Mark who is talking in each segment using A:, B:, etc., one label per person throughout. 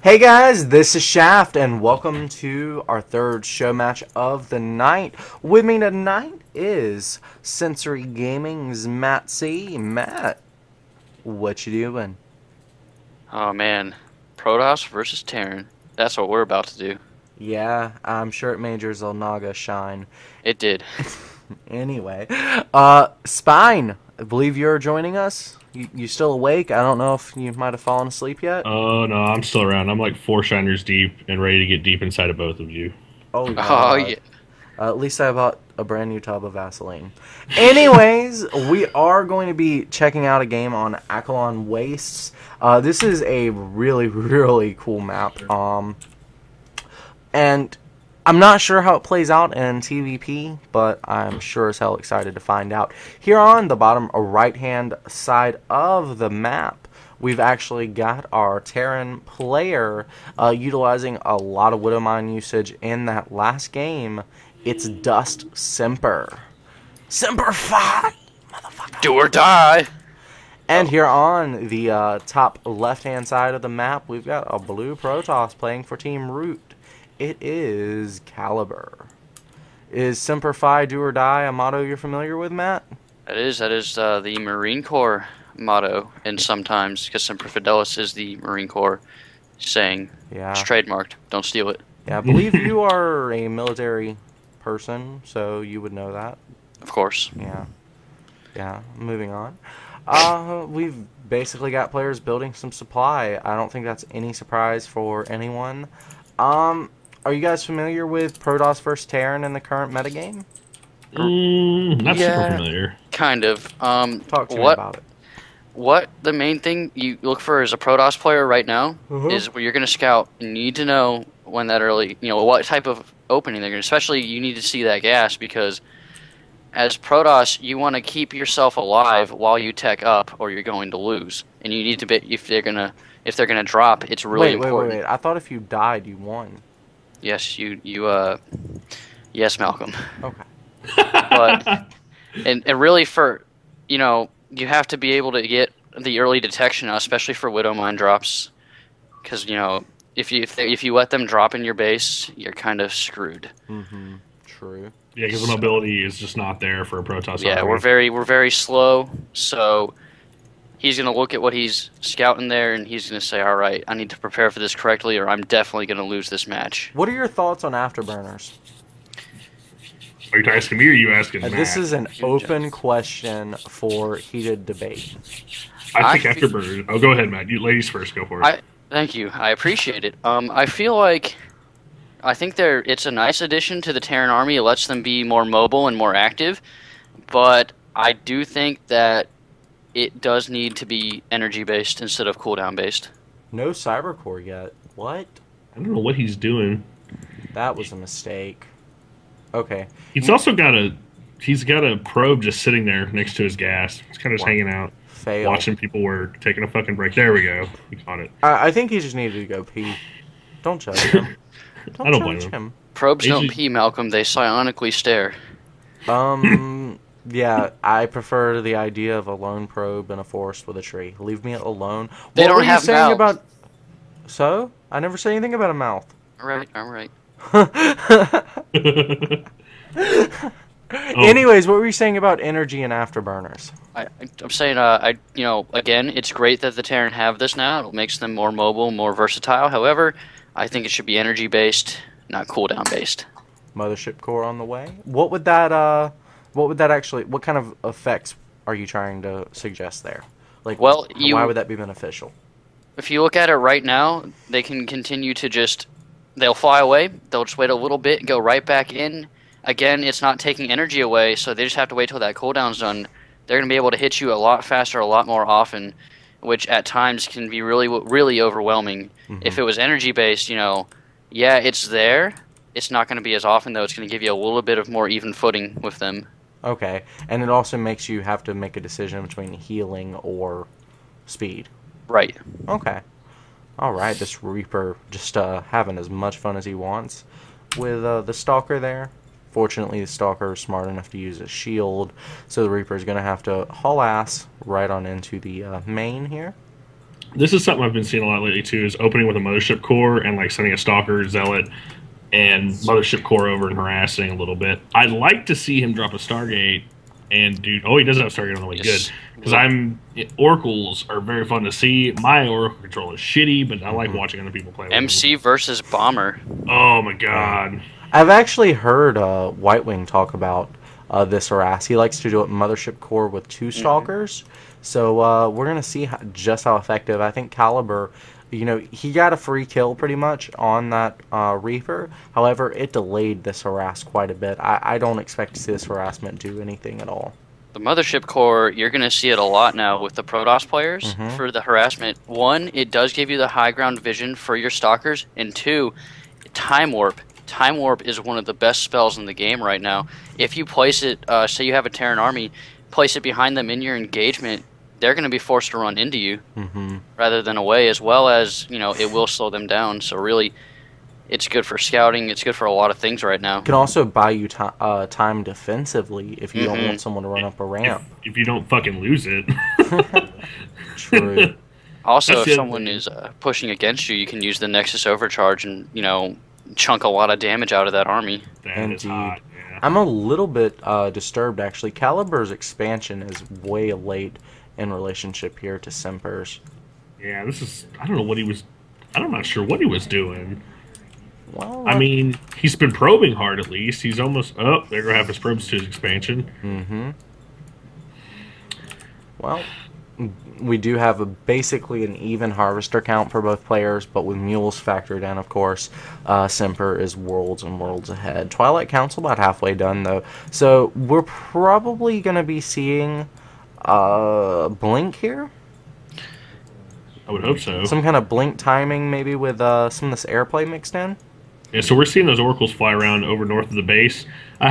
A: Hey guys, this is Shaft, and welcome to our third show match of the night. With me tonight is Sensory Gaming's Matt C. Matt, what you doing?
B: Oh man, Protoss versus Terran. That's what we're about to do.
A: Yeah, I'm sure it made your Zelnaga shine.
B: It did.
A: Anyway, Spine, I believe you're joining us. You still awake? I don't know if you might have fallen asleep yet.
C: Oh no, I'm still around. I'm like four shiners deep and ready to get deep inside of both of you.
A: Oh
B: Oh
A: God.
B: yeah.
A: At least I bought a brand new tub of Vaseline. Anyways, we are going to be checking out a game on Akalon Wastes. This is a really, really cool map. And I'm not sure how it plays out in TVP, but I'm sure as hell excited to find out. Here on the bottom right-hand side of the map, we've actually got our Terran player utilizing a lot of Widowmine usage in that last game. It's Dust Semper. Semper Fi! Motherfucker.
B: Do or die.
A: And here on the top left-hand side of the map, we've got a blue Protoss playing for Team Root. It is Caliber. Is Semper Fi do or die a motto you're familiar with, Matt?
B: That is the Marine Corps motto, and sometimes because Semper Fidelis is the Marine Corps saying.
A: Yeah.
B: It's trademarked. Don't steal it.
A: Yeah, I believe you are a military person, so you would know that.
B: Of course.
A: Yeah. Yeah, moving on. We've basically got players building some supply. I don't think that's any surprise for anyone. Are you guys familiar with Protoss vs. Terran in the current metagame?
C: Not super
B: Yeah.
C: familiar.
B: Kind of.
A: Talk to me
B: What
A: about it.
B: what the main thing you look for as a Protoss player right now is where you're going to scout. You need to know when that early, what type of opening they're going to. Especially you need to see that gas because as Protoss, you want to keep yourself alive while you tech up, or you're going to lose. And you need to be if they're gonna drop. It's really important.
A: Wait. I thought if you died, you won.
B: Yes, yes, Malcolm.
A: Okay.
B: But and really you have to be able to get the early detection, especially for Widow Mine drops, because if you let them drop in your base, you're kind of screwed.
A: Mm-hmm. True.
C: Yeah, because the mobility is just not there for a Protoss.
B: Yeah,
C: army.
B: we're very slow, so he's gonna look at what he's scouting there, and he's gonna say, "All right, I need to prepare for this correctly, or I'm definitely gonna lose this match."
A: What are your thoughts on afterburners?
C: Are you asking me or are you asking Matt?
A: This is an open question for heated debate.
C: I think
B: I feel-
C: Afterburner. Oh, go ahead, Matt. You ladies first. Go for it.
B: Thank you. I appreciate it. I think it's a nice addition to the Terran army. It lets them be more mobile and more active, but I do think that it does need to be energy based instead of cooldown based.
A: No cybercore yet. What?
C: I don't know what he's doing.
A: That was a mistake. Okay.
C: He's also got a probe just sitting there next to his gas. He's kind of just hanging out,
A: Fail.
C: watching people work, taking a fucking break. There we go. He caught it.
A: I think he just needed to go pee. Don't judge him.
C: I don't blame
A: judge
C: him.
B: Probes don't
C: Usually-
B: pee, Malcolm. They psionically stare.
A: Yeah, I prefer the idea of a lone probe in a forest with a tree. Leave me alone.
B: They
A: What
B: don't
A: were you
B: have
A: saying
B: mouths.
A: about? So? I never said anything about a mouth.
B: All right.
A: Anyways, what were you saying about energy and afterburners?
B: I'm saying, again, it's great that the Terran have this now. It makes them more mobile, more versatile. However, I think it should be energy based, not cooldown based.
A: Mothership core on the way. What would that actually? What kind of effects are you trying to suggest there? Like,
B: Well,
A: why would that be beneficial?
B: If you look at it right now, they can continue to they'll fly away, they'll just wait a little bit and go right back in. Again, it's not taking energy away, so they just have to wait till that cooldown's done. They're going to be able to hit you a lot faster, a lot more often, which at times can be really, really overwhelming.
A: Mm-hmm.
B: If it was energy-based, yeah, it's there. It's not going to be as often, though. It's going to give you a little bit of more even footing with them.
A: Okay, and it also makes you have to make a decision between healing or speed.
B: Right.
A: Okay. Alright, this Reaper just having as much fun as he wants with the Stalker there. Fortunately, the Stalker is smart enough to use a shield, so the Reaper is going to have to haul ass right on into the main here.
C: This is something I've been seeing a lot lately too. Is opening with a mothership core and like sending a stalker, zealot, and mothership core over and harassing a little bit. I'd like to see him drop a Stargate and do. Oh, he does have Stargate on the way. Good,
B: Yes.
C: because oracles are very fun to see. My oracle control is shitty, but I like watching other people play with
B: MC versus Bomber.
C: them. Oh my god.
A: I've actually heard White Wing talk about this harass. He likes to do it mothership core with 2 stalkers. So we're gonna see just how effective. I think Caliber, he got a free kill pretty much on that Reaper. However, it delayed this harass quite a bit. I don't expect to see this harassment do anything at all.
B: The Mothership Core, you're going to see it a lot now with the Protoss players for the harassment. 1, it does give you the high ground vision for your stalkers, and 2, Time Warp. Time Warp is one of the best spells in the game right now. If you place it, say you have a Terran army, place it behind them in your engagement, they're going to be forced to run into you rather than away, as well as, it will slow them down. So really, it's good for scouting. It's good for a lot of things right now.
A: It can also buy you time defensively if you don't want someone to run up a ramp.
C: If you don't fucking lose it.
A: True.
B: Also, if someone is pushing against you, you can use the Nexus Overcharge and, chunk a lot of damage out of that army.
C: That is hot, yeah.
A: I'm a little bit disturbed, actually. Caliber's expansion is way late in relationship here to Semper's.
C: Yeah, this is... I don't know what he was... I'm not sure what he was doing.
A: Well,
C: I mean, he's been probing hard at least. He's almost... Oh, there go half his probes to his expansion.
A: Well, we do have basically an even harvester count for both players, but with mules factored in, of course, Semper is worlds and worlds ahead. Twilight Council about halfway done, though. So we're probably going to be seeing Blink here.
C: I would hope so.
A: Some kind of Blink timing, maybe with some of this airplay mixed in.
C: Yeah, so we're seeing those oracles fly around over north of the base. Matt?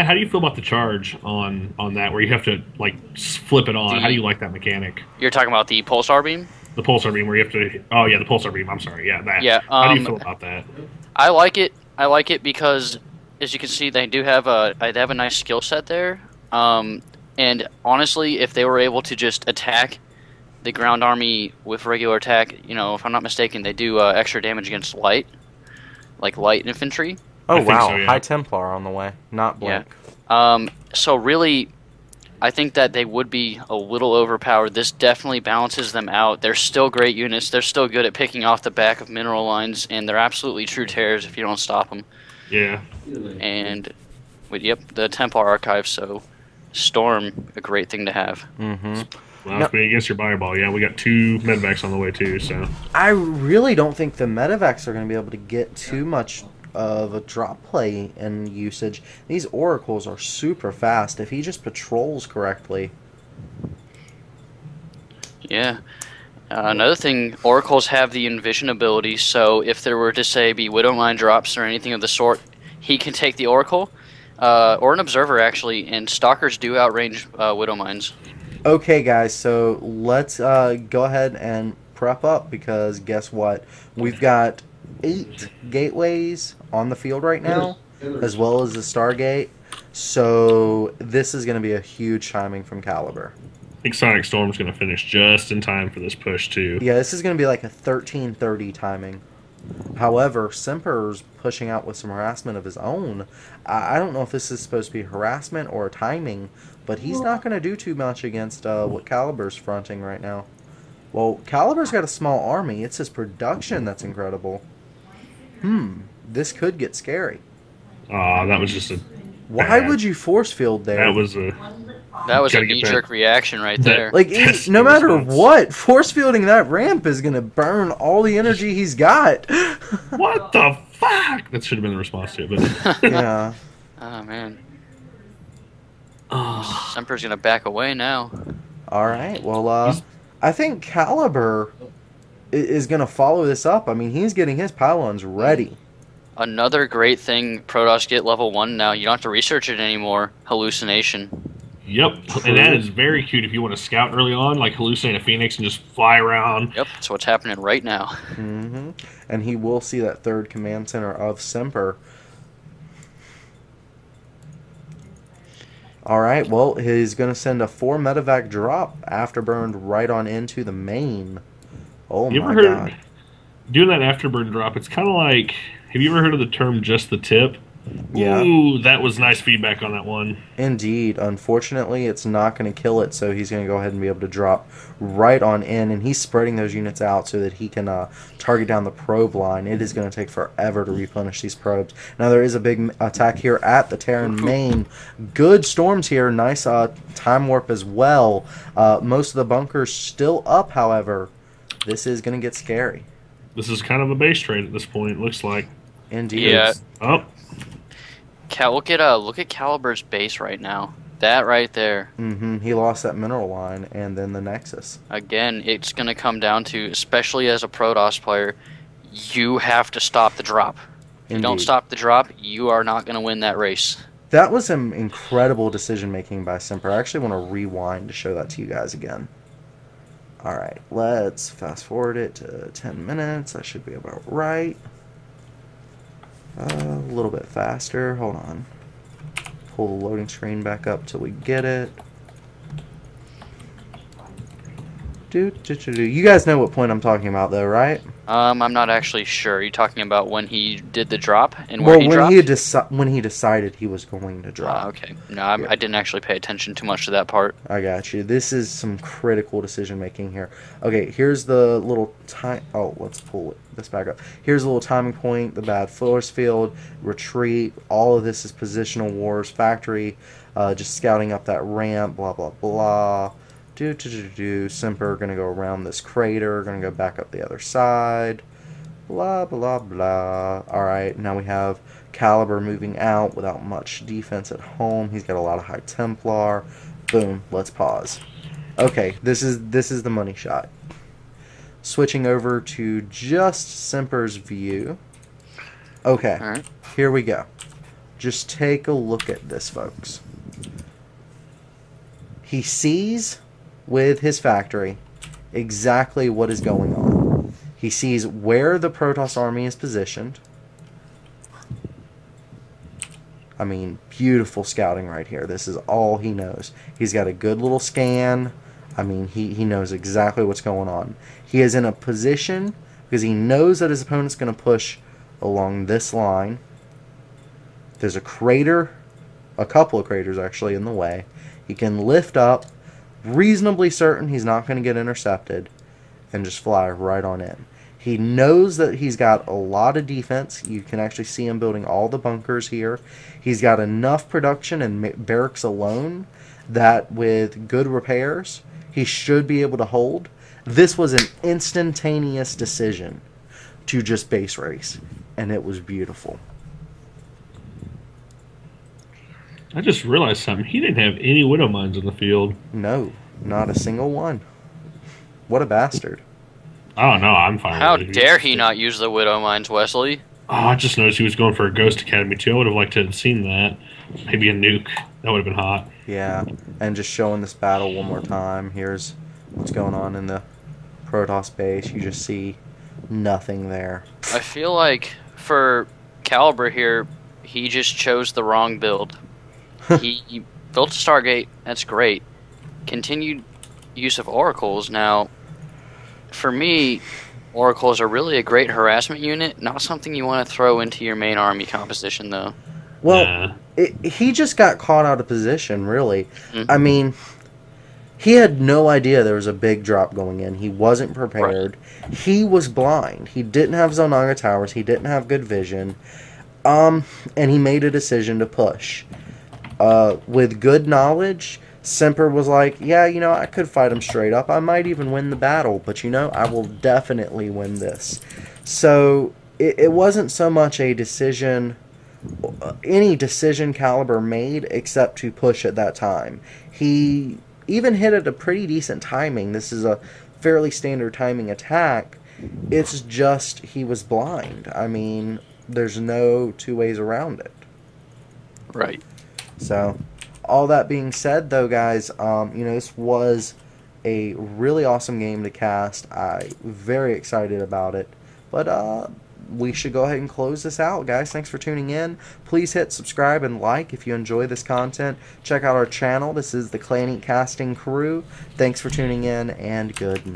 C: How do you feel about the charge on that, where you have to flip it on? How do you like that mechanic?
B: You're talking about the Pulsar Beam?
C: The pulsar beam, where you have to. Oh yeah, the pulsar beam. I'm sorry. Yeah, that.
B: Yeah.
C: How do you feel about that?
B: I like it. I like it because, as you can see, they have a nice skill set there. And honestly, if they were able to just attack the ground army with regular attack, if I'm not mistaken, they do extra damage against light infantry.
A: Oh wow,
C: so, yeah.
A: High Templar on the way, not Blink.
B: Yeah. So really, I think that they would be a little overpowered. This definitely balances them out. They're still great units. They're still good at picking off the back of mineral lines, and they're absolutely true tears if you don't stop them.
C: Yeah.
B: And the Templar archive. So Storm, a great thing to have.
C: Well, if we against your Fireball, yeah, we got 2 medvacs on the way too. So
A: I really don't think the medevacs are going to be able to get too much of a drop play in usage. These oracles are super fast if he just patrols correctly.
B: Yeah. Another thing, oracles have the envision ability, so if there were to say be Widow Mine drops or anything of the sort, he can take the oracle or an observer actually, and stalkers do outrange Widow Mines.
A: Okay, guys, so let's go ahead and prep up, because guess what? We've got 8 gateways on the field right now, as well as the Stargate. So this is going to be a huge timing from Caliber.
C: I think Sonic Storm's going to finish just in time for this push too.
A: Yeah, this is going to be like a 13:30 timing. However, Semper's pushing out with some harassment of his own. I don't know if this is supposed to be harassment or timing, but he's not going to do too much against what Caliber's fronting right now. Well, Caliber's got a small army. It's his production that's incredible. This could get scary.
C: That was just a...
A: Why would you force field there?
C: That was a
B: knee-jerk reaction right there.
A: Like, no matter what, force fielding that ramp is going to burn all the energy he's got.
C: What the fuck? That should have been the response to it, but...
A: Yeah.
B: Oh, man. Semper's going to back away now.
A: All right. Well, I think Caliber is going to follow this up. I mean, he's getting his pylons ready.
B: Another great thing Protoss get level 1 now. You don't have to research it anymore. Hallucination.
C: Yep, and that is very cute if you want to scout early on, like hallucinate a phoenix and just fly around.
B: Yep, that's what's happening right now.
A: And he will see that 3rd command center of Semper. Alright, well, he's going to send a 4 medevac drop afterburned right on into the main. Oh
C: You ever
A: my
C: heard
A: god.
C: doing that afterburn drop? It's kind of like, have you ever heard of the term "just the tip"?
A: Yeah.
C: Ooh, that was nice feedback on that one.
A: Indeed. Unfortunately, it's not going to kill it, so he's going to go ahead and be able to drop right on in, and he's spreading those units out so that he can target down the probe line. It is going to take forever to replenish these probes. Now, there is a big attack here at the Terran
B: Woohoo.
A: main. Good storms here. Nice time warp as well. Most of the bunkers still up, however. This is going to get scary.
C: This is kind of a base trade at this point. It looks like.
A: Indeed.
B: Yeah.
C: Oh,
B: Look at Calibur's base right now. That right there.
A: He lost that mineral line and then the Nexus.
B: Again, it's going to come down to, especially as a Protoss player, you have to stop the drop. If you don't
A: Indeed.
B: stop the drop, you are not going to win that race.
A: That was some incredible decision making by Semper. I actually want to rewind to show that to you guys again. Alright, let's fast forward it to 10 minutes. That should be about right. A little bit faster. Hold on. Pull the loading screen back up till we get it. You guys know what point I'm talking about, though, right?
B: I'm not actually sure. Are you talking about when he did the drop and where he
A: when
B: dropped?
A: when he decided he was going to drop.
B: Okay. No, I didn't actually pay attention too much to that part.
A: I got you. This is some critical decision making here. Okay, here's the little time. Oh, let's pull this back up. Here's a little timing point. The bad force field, retreat. All of this is positional wars. Factory, just scouting up that ramp. Blah blah blah. Semper gonna go around this crater. Gonna go back up the other side. Blah blah blah. All right, now we have Caliber moving out without much defense at home. He's got a lot of high Templar. Boom. Let's pause. Okay, this is the money shot. Switching over to just Semper's view. Okay,
B: All right.
A: here we go. Just take a look at this, folks. He sees with his factory exactly what is going on. He sees where the Protoss army is positioned. I mean, beautiful scouting right here. This is all he knows. He's got a good little scan. I mean, he knows exactly what's going on. He is in a position because he knows that his opponent's going to push along this line. There's a crater, a couple of craters actually in the way. He can lift up, reasonably certain he's not going to get intercepted, and just fly right on in. He knows that he's got a lot of defense. You can actually see him building all the bunkers here. He's got enough production and barracks alone that with good repairs, he should be able to hold. This was an instantaneous decision to just base race, and it was beautiful.
C: I just realized something. He didn't have any widow mines in the field.
A: No, not a single one. What a bastard.
C: Oh no, I'm fine.
B: How
C: with it.
B: dare he not use the Widow Mines, Wesley?
C: Oh, I just noticed he was going for a Ghost Academy too. I would have liked to have seen that. Maybe a nuke. That would have been hot.
A: Yeah, and just showing this battle one more time. Here's what's going on in the Protoss base. You just see nothing there.
B: I feel like for Caliber here, he just chose the wrong build. He built a Stargate. That's great. Continued use of Oracles. Now, for me, Oracles are really a great harassment unit. Not something you want to throw into your main army composition, though.
A: Well, he just got caught out of position, really.
B: Mm-hmm.
A: I mean, he had no idea there was a big drop going in. He wasn't prepared. Right. He was blind. He didn't have Zonaga towers. He didn't have good vision. And he made a decision to push. With good knowledge, Semper was like, yeah, I could fight him straight up. I might even win the battle, but I will definitely win this. So it wasn't so much a decision, any decision Caliber made except to push at that time. He even hit at a pretty decent timing. This is a fairly standard timing attack. It's just he was blind. I mean, there's no two ways around it.
B: Right.
A: So, all that being said, though, guys, this was a really awesome game to cast. I'm very excited about it. But we should go ahead and close this out, guys. Thanks for tuning in. Please hit subscribe and like if you enjoy this content. Check out our channel. This is the Clan Eat Casting crew. Thanks for tuning in, and good night.